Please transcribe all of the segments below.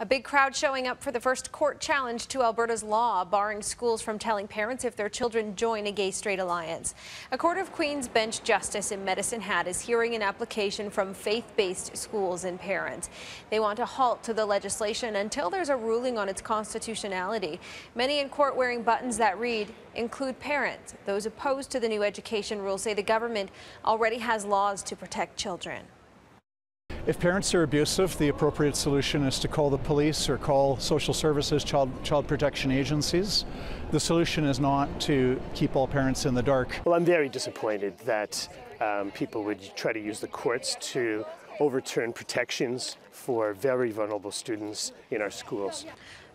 A big crowd showing up for the first court challenge to Alberta's law barring schools from telling parents if their children join a gay-straight alliance. A Court of Queen's Bench justice in Medicine Hat is hearing an application from faith-based schools and parents. They want a halt to the legislation until there's a ruling on its constitutionality. Many in court wearing buttons that read, "Include parents." Those opposed to the new education rules say the government already has laws to protect children. If parents are abusive, the appropriate solution is to call the police or call social services, child protection agencies. The solution is not to keep all parents in the dark. Well, I'm very disappointed that people would try to use the courts to overturn protections for very vulnerable students in our schools.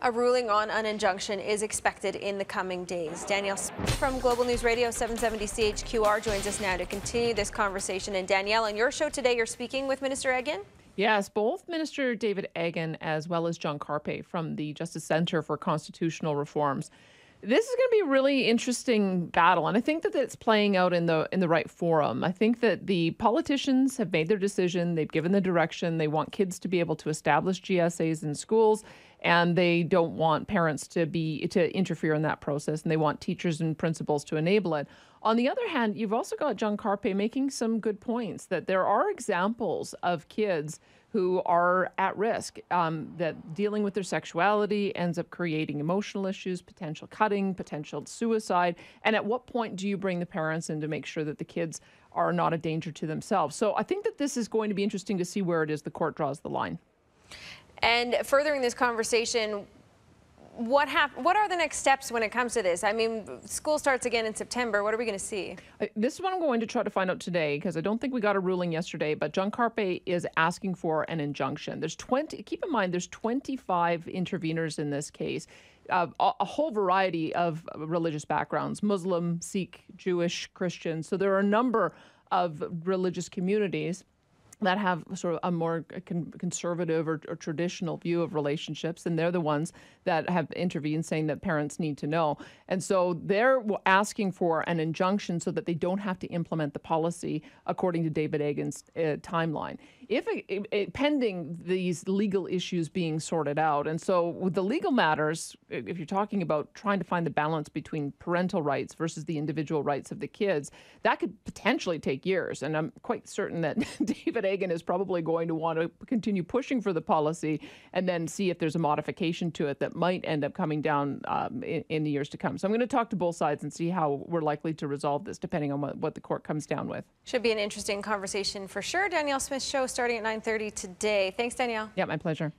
A ruling on an injunction is expected in the coming days. Danielle Smith from Global News Radio 770 CHQR joins us now to continue this conversation. And Danielle, on your show today, you're speaking with Minister Egan? Yes, both Minister David Egan as well as John Carpe from the Justice Centre for Constitutional Reforms. This is going to be a really interesting battle, and I think that it's playing out in the right forum. I think that the politicians have made their decision. They've given the direction. They want kids to be able to establish GSAs in schools, and they don't want parents to interfere in that process, and they want teachers and principals to enable it. On the other hand, you've also got John Carpe making some good points that there are examples of kids who are at risk, that dealing with their sexuality ends up creating emotional issues, potential cutting, potential suicide. And at what point do you bring the parents in to make sure that the kids are not a danger to themselves? So I think that this is going to be interesting to see where it is the court draws the line. And furthering this conversation, what are the next steps when it comes to this? I mean, school starts again in September. What are we going to see? This is what I'm going to try to find out today, because I don't think we got a ruling yesterday, but John Carpe is asking for an injunction. Keep in mind, there's 25 interveners in this case, a whole variety of religious backgrounds, Muslim, Sikh, Jewish, Christian. So there are a number of religious communities that have sort of a more conservative or traditional view of relationships, and they're the ones that have intervened saying that parents need to know. And so they're asking for an injunction so that they don't have to implement the policy according to David Egan's timeline, pending these legal issues being sorted out. And so with the legal matters, if you're talking about trying to find the balance between parental rights versus the individual rights of the kids, that could potentially take years. And I'm quite certain that David Egan is probably going to want to continue pushing for the policy and then see if there's a modification to it that might end up coming down in the years to come. So I'm going to talk to both sides and see how we're likely to resolve this, depending on what the court comes down with. Should be an interesting conversation for sure. Danielle Smith's show starting at 9:30 today. Thanks, Danielle. Yeah, my pleasure.